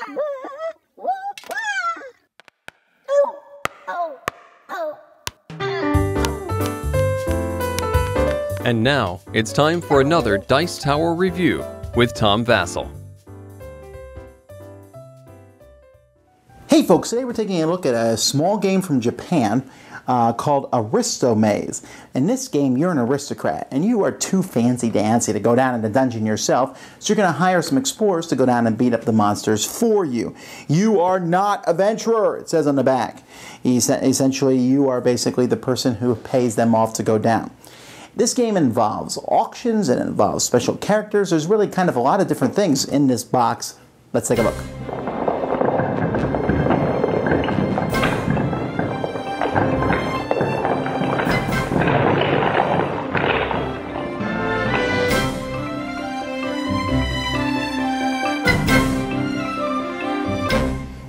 And now, it's time for another Dice Tower review with Tom Vasel. Hey folks, today we're taking a look at a small game from Japan called Aristo-Maze. In this game, you're an aristocrat, and you are too fancy-dancy to go down in the dungeon yourself, so you're going to hire some explorers to go down and beat up the monsters for you. You are not a adventurer, it says on the back. Essentially, you are basically the person who pays them off to go down. This game involves auctions, it involves special characters. There's really kind of a lot of different things in this box. Let's take a look.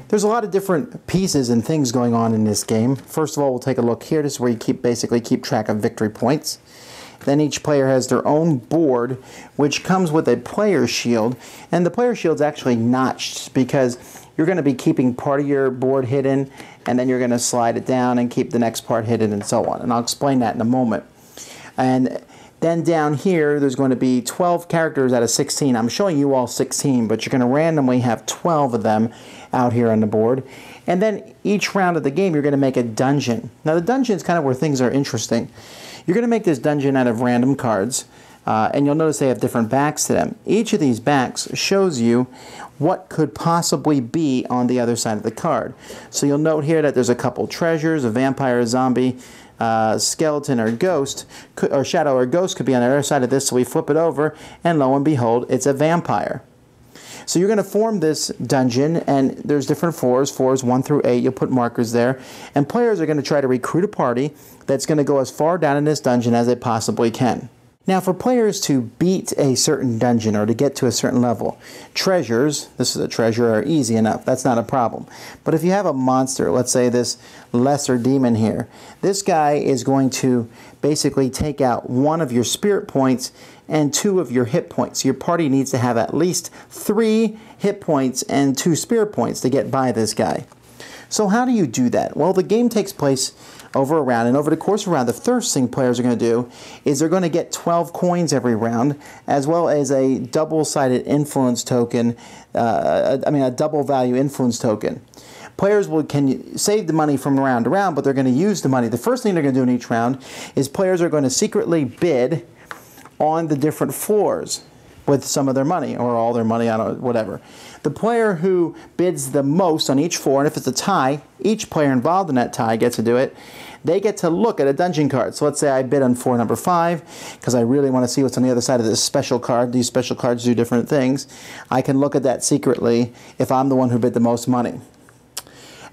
There's a lot of different pieces and things going on in this game. First of all, we'll take a look here. This is where you basically keep track of victory points. Then each player has their own board, which comes with a player shield. And the player shield's actually notched because you're going to be keeping part of your board hidden, and then you're going to slide it down and keep the next part hidden and so on. And I'll explain that in a moment. And then down here, there's going to be 12 characters out of 16. I'm showing you all 16, but you're going to randomly have 12 of them out here on the board. And then each round of the game, you're going to make a dungeon. Now, the dungeon is kind of where things are interesting. You're going to make this dungeon out of random cards, and you'll notice they have different backs to them. Each of these backs shows you what could possibly be on the other side of the card. So you'll note here that there's a couple treasures, a vampire, a zombie, skeleton or ghost, or shadow or ghost could be on the other side of this, so we flip it over, and lo and behold, it's a vampire. So you're going to form this dungeon, and there's different floors 1 through 8. You'll put markers there, and players are going to try to recruit a party that's going to go as far down in this dungeon as they possibly can. Now, for players to beat a certain dungeon or to get to a certain level, treasures, this is a treasure, are easy enough. That's not a problem. But if you have a monster, let's say this lesser demon here, this guy is going to basically take out 1 of your spirit points and 2 of your hit points. Your party needs to have at least 3 hit points and 2 spirit points to get by this guy. So how do you do that? Well, the game takes place over a round, and over the course of a round, the first thing players are going to do is they're going to get 12 coins every round, as well as a double-sided influence token, a double value influence token. Players can save the money from round to round, but they're going to use the money. The first thing they're going to do in each round is players are going to secretly bid on the different floors with some of their money, or all their money, I don't know, whatever. The player who bids the most on each floor, and if it's a tie, each player involved in that tie gets to do it. They get to look at a dungeon card. So let's say I bid on floor number 5, because I really want to see what's on the other side of this special card. These special cards do different things. I can look at that secretly if I'm the one who bid the most money.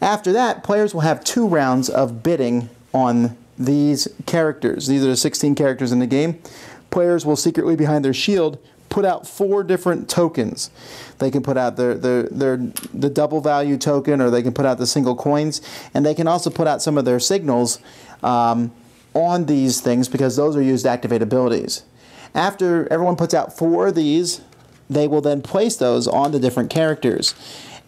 After that, players will have 2 rounds of bidding on these characters. These are the 16 characters in the game. Players will secretly, behind their shield, put out 4 different tokens. They can put out the double value token, or they can put out the single coins, and they can also put out some of their signals on these things, because those are used to activate abilities. After everyone puts out 4 of these, they will then place those on the different characters.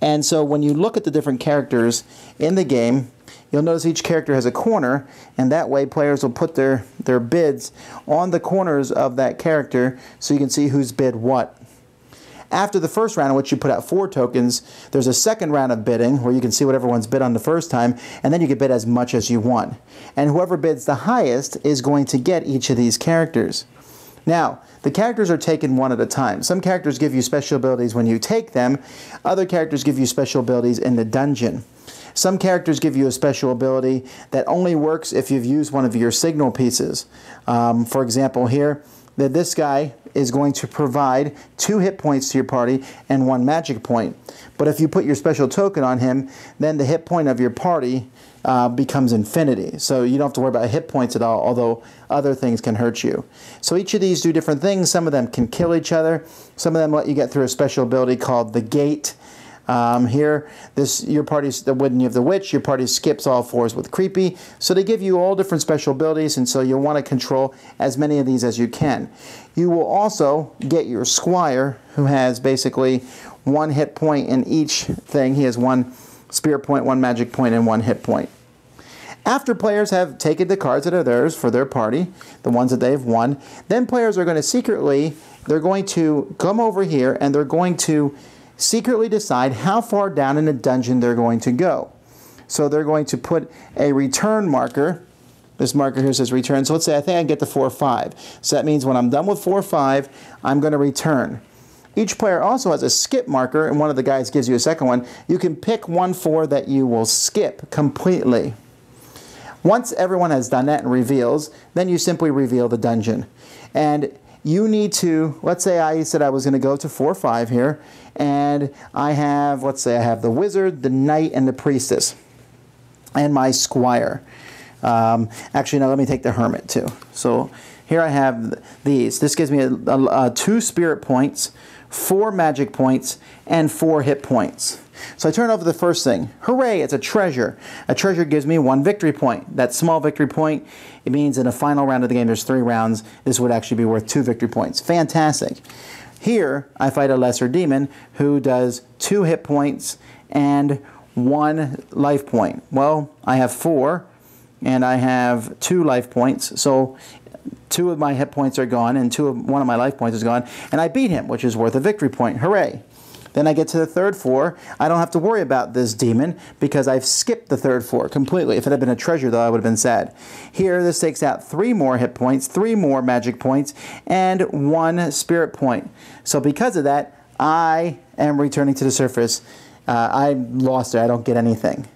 And so when you look at the different characters in the game, you'll notice each character has a corner, and that way players will put their bids on the corners of that character so you can see who's bid what. After the first round, in which you put out 4 tokens, there's a second round of bidding where you can see what everyone's bid on the first time, and then you can bid as much as you want. And whoever bids the highest is going to get each of these characters. Now, the characters are taken one at a time. Some characters give you special abilities when you take them. Other characters give you special abilities in the dungeon. Some characters give you a special ability that only works if you've used one of your signal pieces. For example here, this guy is going to provide 2 hit points to your party and 1 magic point. But if you put your special token on him, then the hit point of your party becomes infinity. So you don't have to worry about hit points at all, although other things can hurt you. So each of these do different things. Some of them can kill each other. Some of them let you get through a special ability called the Gate. Here, your party's when you have the Witch, your party skips all 4s with Creepy. So they give you all different special abilities, and so you'll want to control as many of these as you can. You will also get your Squire, who has basically 1 hit point in each thing. He has 1 spirit point, 1 magic point, and 1 hit point. After players have taken the cards that are theirs for their party, the ones that they've won, then players are going to secretly, they're going to come over here and they're going to secretly decide how far down in a dungeon they're going to go. So they're going to put a return marker. This marker here says return. So let's say I think I can get to 4 or 5. So that means when I'm done with 4 or 5, I'm going to return. Each player also has a skip marker, and one of the guys gives you a second one. You can pick 1 4 that you will skip completely. Once everyone has done that and reveals, then you simply reveal the dungeon. And you need to, let's say I said I was going to go to 4 or 5 here, and I have, let's say I have the wizard, the knight, and the priestess, and my squire. Actually, no, let me take the hermit too. So here I have these. This gives me 2 spirit points, 4 magic points, and 4 hit points. So I turn over the first thing. Hooray, it's a treasure. A treasure gives me 1 victory point. That small victory point, it means in a final round of the game, there's 3 rounds. This would actually be worth 2 victory points. Fantastic. Here, I fight a lesser demon who does 2 hit points and 1 life point. Well, I have 4, and I have 2 life points. So 2 of my hit points are gone, and 1 of my life points is gone. And I beat him, which is worth a victory point. Hooray. Then I get to the third floor. I don't have to worry about this demon because I've skipped the third floor completely. If it had been a treasure, though, I would have been sad. Here, this takes out 3 more hit points, 3 more magic points, and 1 spirit point. So because of that, I am returning to the surface. I lost it. I don't get anything.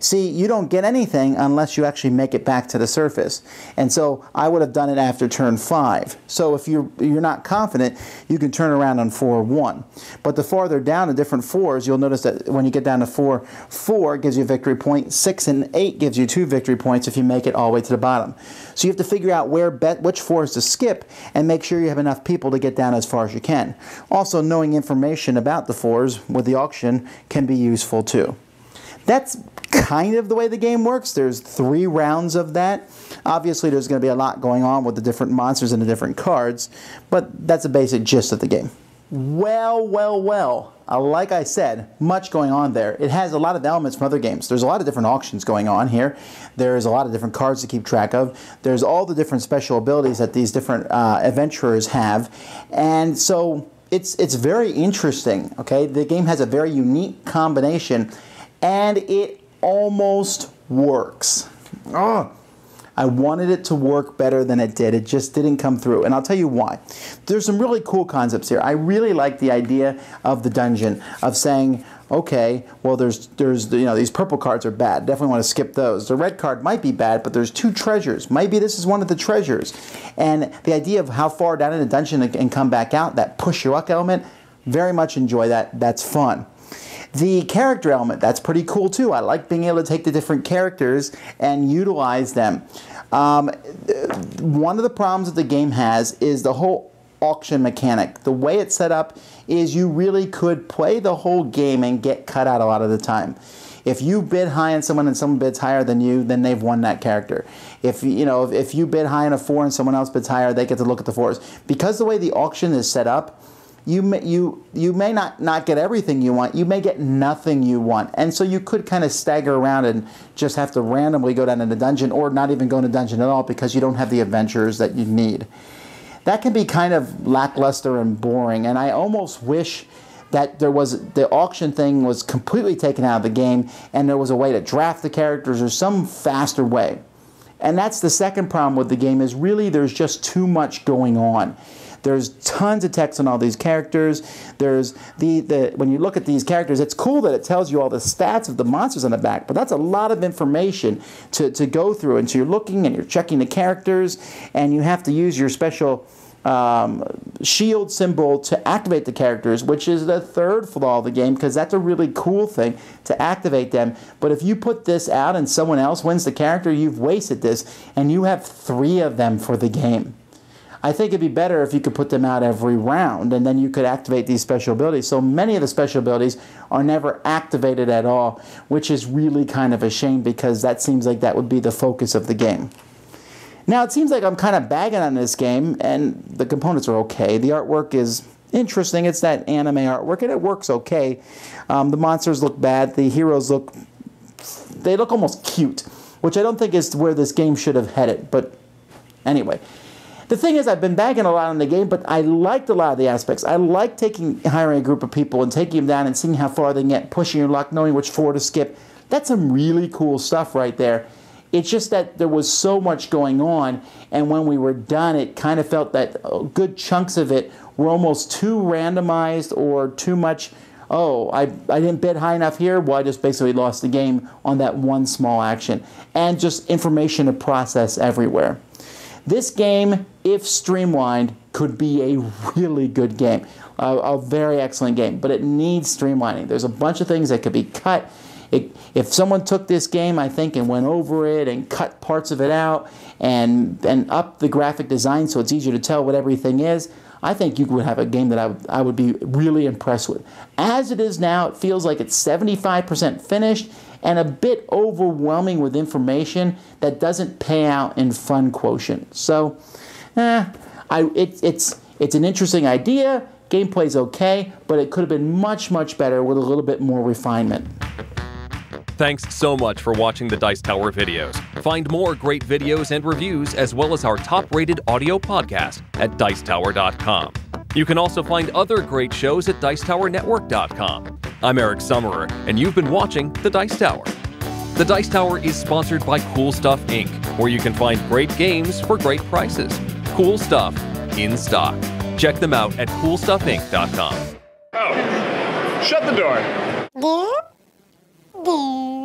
See, you don't get anything unless you actually make it back to the surface. And so I would have done it after turn 5. So if you're not confident, you can turn around on 4-1. But the farther down the different 4s, you'll notice that when you get down to 4, 4 gives you a victory point, 6 and 8 gives you 2 victory points if you make it all the way to the bottom. So you have to figure out which 4s to skip and make sure you have enough people to get down as far as you can. Also, knowing information about the 4s with the auction can be useful too. That's kind of the way the game works. There's 3 rounds of that. Obviously, there's going to be a lot going on with the different monsters and the different cards, but that's a basic gist of the game. Well, like I said, much going on there. It has a lot of elements from other games. There's a lot of different auctions going on here. There's a lot of different cards to keep track of. There's all the different special abilities that these different adventurers have. And so it's very interesting, okay? The game has a very unique combination, and it almost works. Oh, I wanted it to work better than it did. It just didn't come through, and I'll tell you why. There's some really cool concepts here. I really like the idea of the dungeon, of saying, okay, well, there's these purple cards are bad. Definitely want to skip those. The red card might be bad, but there's 2 treasures. Maybe this is one of the treasures. And the idea of how far down in the dungeon and come back out, that push your luck element, very much enjoy that. That's fun. The character element, that's pretty cool too. I like being able to take the different characters and utilize them. One of the problems that the game has is the whole auction mechanic. The way it's set up is you really could play the whole game and get cut out a lot of the time. If you bid high on someone and someone bids higher than you, then they've won that character. If you bid high on a 4 and someone else bids higher, they get to look at the 4s. Because the way the auction is set up, you may not get everything you want. You may get nothing you want. And so you could kind of stagger around and just have to randomly go down in the dungeon, or not even go in the dungeon at all because you don't have the adventures that you need. That can be kind of lackluster and boring, and I almost wish that the auction thing was completely taken out of the game and there was a way to draft the characters or some faster way. And that's the second problem with the game, is really there's just too much going on. There's tons of text on all these characters. There's when you look at these characters, it's cool that it tells you all the stats of the monsters on the back, but that's a lot of information to go through. And so you're looking and you're checking the characters, and you have to use your special shield symbol to activate the characters, which is the third flaw of the game, because that's a really cool thing to activate them. But if you put this out and someone else wins the character, you've wasted this, and you have 3 of them for the game. I think it'd be better if you could put them out every round, and then you could activate these special abilities. So many of the special abilities are never activated at all, which is really kind of a shame, because that seems like that would be the focus of the game. Now, it seems like I'm kind of bagging on this game, and the components are okay. The artwork is interesting. It's that anime artwork, and it works okay. The monsters look bad. The heroes look almost cute, which I don't think is where this game should have headed. But anyway, the thing is, I've been bagging a lot on the game, but I liked a lot of the aspects. I like hiring a group of people and taking them down and seeing how far they can get, pushing your luck, knowing which floor to skip. That's some really cool stuff right there. It's just that there was so much going on, and when we were done, it kind of felt that good chunks of it were almost too randomized or too much, oh, I didn't bid high enough here, well, I just basically lost the game on that one small action, and just information to process everywhere. This game, if streamlined, could be a really good game, a very excellent game, but it needs streamlining. There's a bunch of things that could be cut. If someone took this game, I think, and went over it and cut parts of it out and up the graphic design so it's easier to tell what everything is, I think you would have a game that I would be really impressed with. As it is now, it feels like it's 75% finished and a bit overwhelming with information that doesn't pay out in fun quotient. So, it's an interesting idea. Gameplay's okay, but it could have been much, much better with a little bit more refinement. Thanks so much for watching the Dice Tower videos. Find more great videos and reviews as well as our top-rated audio podcast at Dicetower.com. You can also find other great shows at Dicetowernetwork.com. I'm Eric Summerer, and you've been watching The Dice Tower. The Dice Tower is sponsored by Cool Stuff Inc., where you can find great games for great prices. Cool stuff in stock. Check them out at CoolStuffInc.com. Oh, shut the door. There.